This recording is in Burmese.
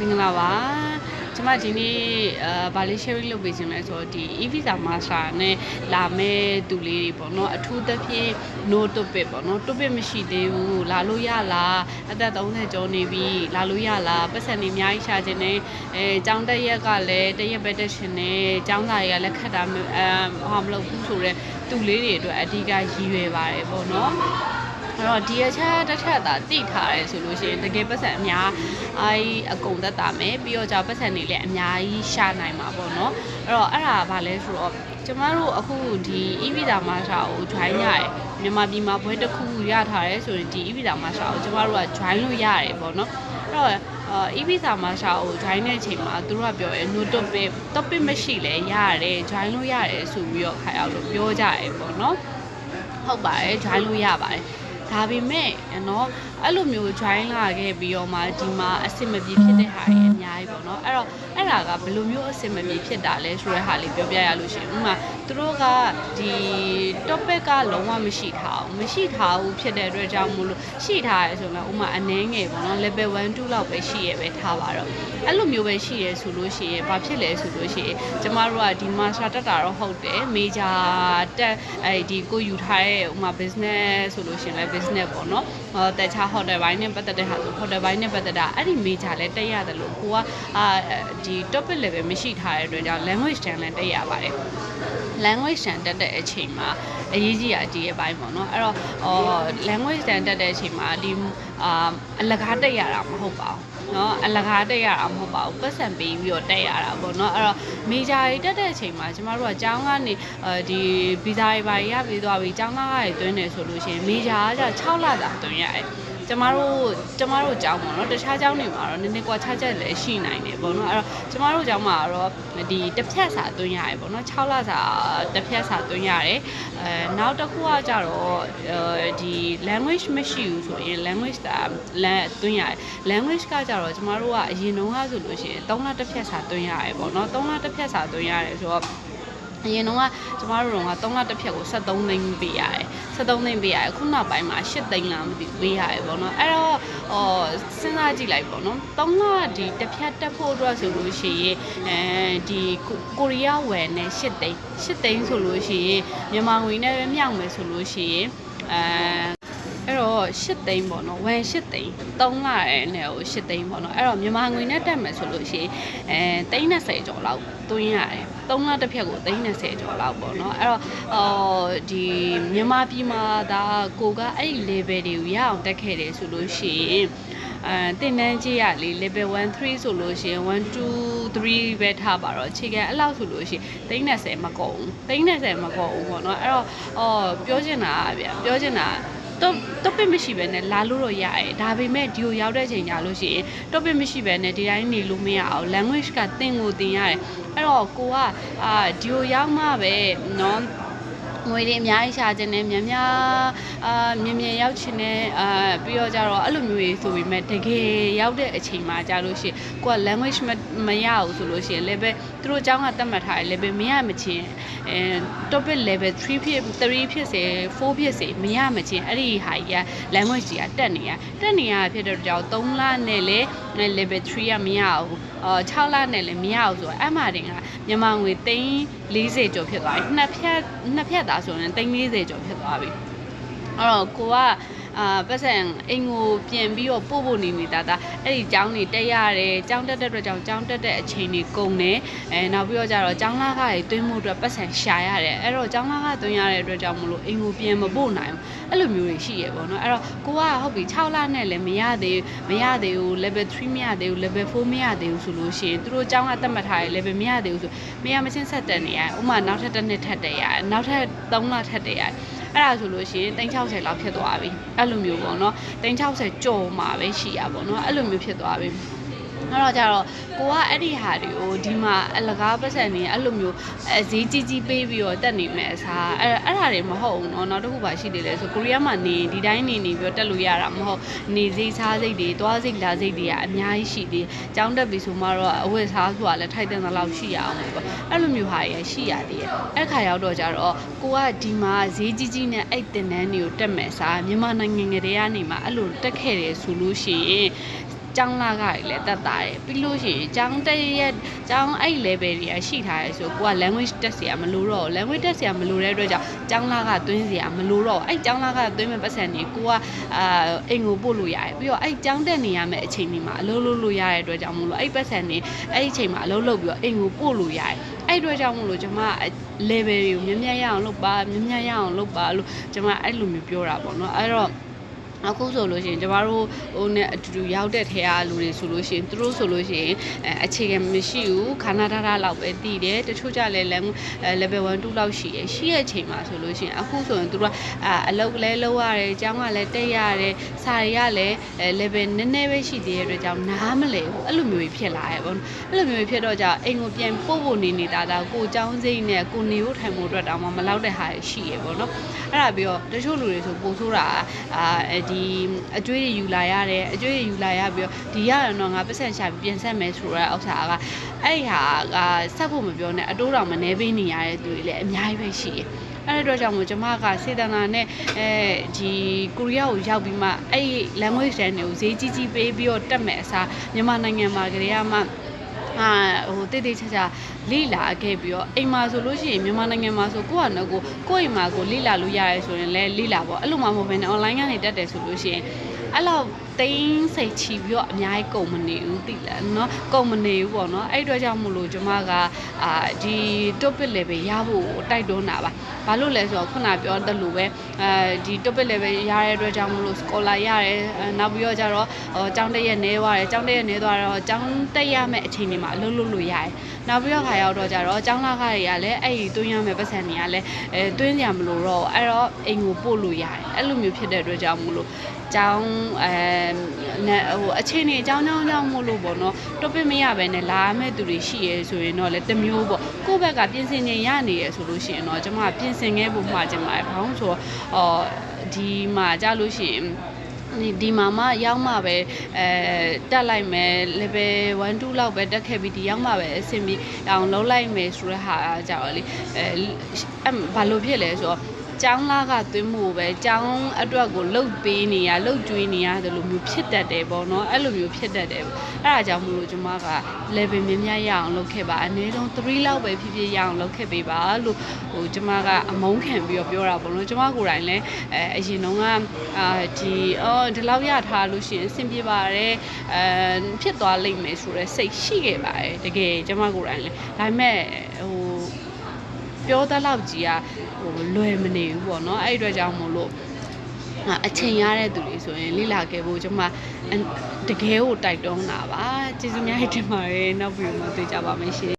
မင်္ဂလာပါကျွန်မဒီနေ့ဗာလေး sharing လုပ်ပေးခြင်းလဲဆိုတော့ဒီ e-visa master နဲ့လာမဲ့သူလေးတွေပေါ့နော်အထူးသဖြင့် no topic ပေါ့နော် topic မရှိသေးဘူးလာလို့ရလားအသက်30ကျော်နေပြီလာလို့ရလားပတ်စံနေအများကြီးရှာခြင်းနဲ့ကျောင်းတက်ရက်ကလည်းတရက်ပဲတက်ရှင်နဲ့ကျောင်းသားတွေကလည်းခက်တာဟာမလုပ်ဘူးဆိုတော့သူလေးတွေအတွက်အဓိကရည်ရွယ်ပါတယ်ပေါ့နော်အဲ့တော့ဒီအချက်တစ်ချက်သာတိထားရဲဆိုလို့ရှိရင်တကယ်ပတ်စံအများအကုန်သက်တာမယ်ပြီးတော့じゃပတ်စံနေလည်းအများကြီးရှာနိုင်မှာပေါ့နော်အဲ့တော့အဲ့ဒါကဘာလဲဆိုတော့ကျမတို့အခုဒီ e-visa master ကို join ရတယ်မြန်မာပြည်မှာဘွဲတစ်ခုရထားရဲဆိုရင်ဒီ e-visa master ကိုကျမတို့က join လို့ရတယ်ပေါ့နော်အဲ့တော့e-visa master ကို join တဲ့အချိန်မှာသူတို့ကပြောရဲ no topic မရှိလဲရတယ် join လို့ရတယ်ဆိုပြီးတော့ခါရောက်လို့ပြောကြရဲပေါ့နော်ဟုတ်ပါတယ် join လို့ရပါတယ်ဒါပေမဲ့နော်အဲ့လိုမျိုး join လာခဲ့ပြီးတော့မှဒီမှာအဆင်မပြေဖြစ်တဲ့ဟာတွေအများကြီးပေါ့နော်အဲ့တော့အဲ့ဒါကဘယ်လိုမျိုးအဆင်မပြေဖြစ်တာလဲဆိုတဲ့ဟာလေးပြောပြရလို့ရှိရင်ဥပမာသူတို့ကဒီ topic ကလုံးဝမရှိထားဘူးဖြစ်တဲ့အတွက်ကြောင့်မို့လို့ရှိထားရဲဆိုတော့ဥပမာအနည်းငယ်ပေါ့နော် level 1 2လောက်ပဲရှိရပဲထားပါတော့အဲ့လိုမျိုးပဲရှိရဲဆိုလို့ရှိရင်ဘာဖြစ်လဲဆိုလို့ရှိရင်ကျမတို့ကဒီ master တက်တာတော့ဟုတ်တယ် major တက်ဒီကိုယူထားတဲ့ဥပမာ business ဆိုလို့ရှိရင်လည်း business ပေါ့နော်တခြား hotel ဘိုင်းနဲ့ပတ်သက်တဲ့ဟာဆို hotel ဘိုင်းနဲ့ပတ်သက်တာအဲ့ဒီ major လည်းတက်ရတယ်လို့ကိုကဒီ topic level မရှိထားတဲ့အတွက်ကြောင့် language တန်းလည်းတက်ရပါတယ် language တန်းတက်တဲ့အချိန်မှာအရေးကြီးတာဒီရဲ့ဘိုင်းပေါ့နော်အဲ့တော့language တန်းတက်တဲ့အချိန်မှာဒီအလကားတက်ရတာမဟုတ်ပါဘူးနော်အလကားတက်ရတာမဟုတ်ပါဘူးပတ်စံပေးပြီးတော့တက်ရတာပေါ့နော်အဲ့တော့ major တွေတက်တဲ့အချိန်မှာကျမတို့ကကျောင်းကနေဒီ visa တွေပါရပြီးသွားပြီကျောင်းသားတွေတွင်းနေဆိုလို့ရှိရင် major က6လသာတွင်းရတယ်ကျမတို့ကျောင်းပေါ့နော်တခြားကျောင်းတွေမှာတော့နည်းနည်းကွာခြားချက်လည်းရှိနိုင်တယ်ပေါ့နော်အဲ့တော့ကျမတို့ကျောင်းမှာတော့ဒီတစ်ဖြတ်စာတွင်းရတယ်ပေါ့နော်6လစာတစ်ဖြတ်စာတွင်းရတယ်နောက်တစ်ခုကကြတော့ဒီ language မရှိဘူးဆိုရင် language တွင်းရတယ် language ကကြတော့ကျမတို့ကအရင်တုန်းကဆိုလို့ရှိရင်3လတစ်ဖြတ်စာတွင်းရတယ်ပေါ့နော်3လတစ်ဖြတ်စာတွင်းရတယ်ဆိုတော့အရင်တော့ကျမတို့က3လတစ်ဖြတ်ကို73သိန်းပေးရတယ်73သိန်းပေးရတယ်ခုနောက်ပိုင်းမှာ8သိန်းလားမသိပေးရတယ်ပေါ့နော်အဲ့တော့စဉ်းစားကြည့်လိုက်ပေါ့နော်3လဒီတစ်ဖြတ်တက်ဖို့အတွက်ဆိုလို့ရှိရင်ဒီကိုရီးယားဝယ်နဲ့8သိန်းဆိုလို့ရှိရင်မြန်မာငွေနဲ့ပဲမြောက်မယ်ဆိုလို့ရှိရင်အဲ့တော့8သိန်းပေါ့နော်8သိန်း3လရဲ့နဲ့ကို8သိန်းပေါ့နော်အဲ့တော့မြန်မာငွေနဲ့တက်မယ်ဆိုလို့ရှိရင်30ကျော်လောက်တွင်းရတယ်3လတစ်ဖြတ်ကို30ကျော်လောက်ပေါ့နော်အဲ့တော့ဒီမြန်မာပြည်မှာဒါကိုကအဲ့ level တွေကိုရအောင်တက်ခဲ့တယ်ဆိုလို့ရှိရင်တင်တန်းကြီးရလေ level 1 3ဆိုလို့ရှိရင်1 2 3ပဲထားပါတော့အခြေခံအဲ့လောက်ဆိုလို့ရှိရင်30မကုန်ဘူး30မကုန်ဘူးပေါ့နော်အဲ့တော့ပြောချင်တာtopic မရှိဘဲနဲ့လာလို့တော့ရတယ်ဒါပေမဲ့ဒီကိုရောက်တဲ့ချိန်ကြာလို့ရှိရင် topic မရှိဘဲနဲ့ဒီတိုင်းနေလို့မရအောင် language ကသင်ကိုသင်ရတယ်အဲ့တော့ကိုကဒီကိုရောက်မှပဲเนาะငွေတွေအများကြီးရှာခြင်းနဲ့မြန်ရောက်ခြင်းနဲ့ပြီးတော့ကြတော့အဲ့လိုမျိုးတွေဆိုပေမဲ့တကယ်ရောက်တဲ့အချိန်မှာကြာလို့ရှိရင်ကိုက language မရဘူးဆိုလို့ရှိရင် level သူတို့အကြောင်းကသတ်မှတ်ထားတယ် level မရမချင်းtopic level 3ဖြစ်စေ4ဖြစ်စေမရမချင်းအဲ့ဒီဟာကြီးက language ကြီးကတက်နေရဖြစ်တဲ့ကြောင့်3လနဲ့လေ level 3ကမရဘူး6လနဲ့လည်းမရဘူးဆိုတော့အဲ့မှာတင်ကမြန်မာငွေ340ကျော်ဖြစ်သွားပြီနှစ်ဖြတ်သားဆိုရင်340ကျော်ဖြစ်သွားပြီအဲ့တော့ကိုကပတ်စံအိမ်ကိုပြင်ပြီးတော့ပို့ဖို့နေတာအဲ့ဒီကျောင်းတွေတက်ရတယ်ကျောင်းတက်တဲ့အတွက်ကြောင့်ကျောင်းတက်တဲ့အချိန်တွေကုန်တယ်နောက်ပြီးတော့ကြတော့ကျောင်းလာခတွေတွင်းမှုအတွက်ပတ်စံရှာရတယ်အဲ့တော့ကျောင်းလာခတွင်းရတဲ့အတွက်ကြောင့်မလို့အိမ်ကိုပြင်မပို့နိုင်ဘူးအဲ့လိုမျိုးတွေရှိရပေါ့နော်အဲ့တော့ကိုကဟုတ်ပြီ6လနဲ့လည်းမရသေးဘူး level 3မရသေးဘူး level 4မရသေးဘူးဆိုလို့ရှိရင်သူတို့ကျောင်းကသတ်မှတ်ထားတဲ့ level မရသေးဘူးဆိုမရမချင်းဆက်တက်နေရဥမာနောက်ထပ်တစ်နှစ်ထပ်တက်ရတယ်နောက်ထပ်3လထပ်တက်ရတယ်အဲ့ဒါဆိုလို့ရှိရင်360လောက်ဖြစ်သွားပြီအဲ့လိုမျိုးပေါ့နော်360ကျော်မှာပဲရှိရပါတော့အဲ့လိုမျိုးဖြစ်သွားပြီအဲ့တော့ကြတော့ကိုကအဲ့ဒီဟာတွေကိုဒီမှာအလကားပတ်စံနေအဲ့လိုမျိုးဈေးကြီးပေးပြီးတော့တက်နေမယ်အစားအဲ့ဒါတွေမဟုတ်ဘူးเนาะနောက်တစ်ခုပါရှိသေးတယ်ဆိုကိုရီးယားမှာနေဒီတိုင်းနေပြီးတော့တက်လို့ရတာမဟုတ်နေစိတ်စားစိတ်တွေသွားစိတ်လာစိတ်တွေကအများကြီးရှိသေးကျောင်းတက်ပြီဆိုမှတော့အဝတ်စားဆိုတာလည်းထိုက်တဲ့လောက်ရှိရအောင်ပေါ့အဲ့လိုမျိုးဟာတွေရှိရသေးတယ်အဲ့ခါရောက်တော့ကြတော့ကိုကဒီမှာဈေးကြီးနဲ့အဲ့တင်တန်းတွေကိုတက်မယ်အစားမြန်မာနိုင်ငံကလေးကနေမှအဲ့လိုတက်ခဲ့တယ်ဆိုလို့ရှိရင် ကျောင်းလာကလည်းတက်တာတယ်ပြီးလို့ရှိရင်ကျောင်းတက်ရဲ့ကျောင်းအဲ့ level တွေကရှိထားရဲဆိုကိုက language တက်စရာမလိုတော့ language တက်စရာမလိုတဲ့အတွက်ကြောင့်ကျောင်းလာကသွင်းစရာမလိုတော့အဲ့ကျောင်းလာကသွင်းမဲ့ပတ်စံနေကိုကအိမ်ကိုပို့လို့ရတယ်ပြီးတော့အဲ့ကျောင်းတက်နေရမယ့်အချိန်ဒီမှာအလုပ်လုပ်လို့ရတဲ့အတွက်ကြောင့်မို့လို့အဲ့ပတ်စံနေအဲ့အချိန်မှာအလုပ်လုပ်ပြီးတော့အိမ်ကိုပို့လို့ရတယ်အဲ့အတွက်ကြောင့်မို့လို့ကျွန်မ level တွေကိုမြင်မြတ်ရအောင်လုပ်ပါမြင်မြတ်ရအောင်လုပ်ပါလို့ကျွန်မအဲ့လိုမျိုးပြောတာပေါ့နော်အဲ့တော့အခုဆိုလို့ရှိရင်ကျမတို့ဟိုနဲ့အတူတူရောက်တဲ့ထဲအားလူတွေဆိုလို့ရှိရင်သူတို့ဆိုလို့ရှိရင်အခြေခံမရှိဘူးခန္ဓာထားလောက်ပဲတည်တယ်တချို့ကြလဲlevel 1 2လောက်ရှိရရှိရဲ့အချိန်မှာဆိုလို့ရှိရင်အခုဆိုရင်သူတို့ကအလုပ်လဲလုပ်ရတယ်အကြောင်းကလည်းတက်ရတယ်စာတွေကလည်း level နည်းနည်းပဲရှိသေးတဲ့အတွက်ကြောင့်နားမလဲဘူးအဲ့လိုမျိုးဖြစ်လာရဲ့ပေါ့အဲ့လိုမျိုးဖြစ်တော့ကြအိမ်ကိုပြန်ပို့ဖို့နေတာကိုအကြောင်းစိမ့်နဲ့ကိုနေဖို့ထိုင်ဖို့အတွက်တောင်မလောက်တဲ့ဟာရှိရပေါ့နော်အဲ့ဒါပြီးတော့တချို့လူတွေဆိုပို့ဆိုးတာဒီအကျွေးယူလာရတယ်အကျွေးယူလာရပြီးတော့ဒီရတော့ငါပတ်စံရှာပြီးပြန်ဆက်မယ်ဆိုတော့ဥစ္စာကအဲ့ဟာကဆက်ဖို့မပြောနဲ့အတိုးတော်မနေပေးနေရတဲ့သူတွေလည်းအများကြီးပဲရှိတယ်အဲ့ဒီတော့ကြောင့်မို့ကျွန်မကစေတနာနဲ့ဒီကိုရီးယားကိုရောက်ပြီးမှအဲ့ language တန်းတွေကိုဈေးကြီးကြီးပေးပြီးတော့တက်မယ်အစားမြန်မာနိုင်ငံမှာကလေးကမှဟိုတိတ်တိတ်ချာချာလိလာခဲ့ပြီးတော့အိမ်မှာဆိုလို့ရှိရင်မြန်မာနိုင်ငံမှာဆိုကိုယ့်ဟာနဲ့ကိုယ့်အိမ်မှာကိုလိလာလို့ရရဲဆိုရင်လည်းလိလာပေါ့အဲ့လိုမှမဟုတ်ဘဲနဲ့ online ကနေတက်တယ်ဆိုလို့ရှိရင်အဲ့လောက်တိန်းစိတ်ချီပြီးတော့အများကြီးကုန်မနေဘူးသိလားเนาะကုန်မနေဘူးပေါ့เนาะအဲ့အတွက်ကြောင့်မို့လို့ကျွန်မကဒီ topic level ရဖို့တိုက်တွန်းတာပါဘာလို့လဲဆိုတော့ခုနပြောတယ်လို့ပဲဒီ topic level ရတဲ့အတွက်ကြောင့်မို့လို့ scholar ရတယ်နောက်ပြီးတော့ကျတော့ကျောင်းတက်ရနေသွားတယ်ကျောင်းတက်ရနေသွားတော့ကျောင်းတက်ရမယ့်အချိန်တွေမှာအလုပ်လုပ်လို့ရတယ်နောက်ပြီးတော့ခါရောက်တော့ကျတော့ကျောင်းလာခတွေကလည်းအဲ့ဒီတွင်းရမယ့်ပတ်စံတွေကလည်းတွင်းကြမလို့တော့အဲ့တော့အိမ်ကိုပို့လို့ရတယ်အဲ့လိုမျိုးဖြစ်တဲ့အတွက်ကြောင့်မို့လို့ကျောင်းဟိုအချိန်နေအကြောင်းမို့လို့ပေါ့နော် topic မရဘဲနဲ့လာမဲ့သူတွေရှိရဲဆိုရင်တော့လည်းတစ်မျိုးပေါ့ကိုယ့်ဘက်ကပြင်ဆင်နေရနေရဆိုလို့ရှိရင်တော့ကျွန်မပြင်ဆင်ခဲ့ဖို့မှာကျင်ပါတယ်ဘာလို့ဆိုတော့ဒီမှာကြာလို့ရှိရင်ဒီမှာမှရောက်မှပဲတက်လိုက်မယ် level 1 2လောက်ပဲတက်ခဲ့ပြီးဒီရောက်မှပဲအဆင်ပြေအောင်လုပ်လိုက်မယ်ဆိုတဲ့ဟာကြတော့လေဘာလို့ဖြစ်လဲဆိုတော့ကျောင်းလာကသွင်းမှုပဲကျောင်းအတွက်ကိုလှုပ်ပေးနေရလှုပ်ကျွေးနေရတယ်လို့မျိုးဖြစ်တတ်တယ်ပေါ့နော်အဲ့လိုမျိုးဖြစ်တတ်တယ်အဲ့ဒါကြောင့်မလို့ကျွန်မက level မြင်မြတ်ရအောင်လုပ်ခဲ့ပါအနည်းဆုံး3လောက်ပဲဖြစ်ဖြစ်ရအောင်လုပ်ခဲ့ပေးပါလို့ဟိုကျွန်မကအမုန်းခံပြီးတော့ပြောတာပေါ့နော်ကျွန်မကိုယ်တိုင်လည်းအရင်တုန်းကဒီလောက်ရထားလို့ရှိရင်အဆင်ပြေပါတယ်ဖြစ်သွားလိမ့်မယ်ဆိုတော့စိတ်ရှိခဲ့ပါတယ်တကယ်ကျွန်မကိုယ်တိုင်လည်းဒါပေမဲ့ဟိုပြောတတ်လောက်ကြီးကဟိုလွယ်မနေဘူးပေါ့နော်အဲ့ဒီအတွက်ကြောင့်မို့လို့အချိန်ရတဲ့သူတွေဆိုရင်လိလာခဲ့ဖို့ကျွန်မတကယ်ကိုတိုက်တွန်းတာပါကျေးဇူးများတင်ပါတယ်နောက်ပြီးမှတွေ့ကြပါမယ်ရှင်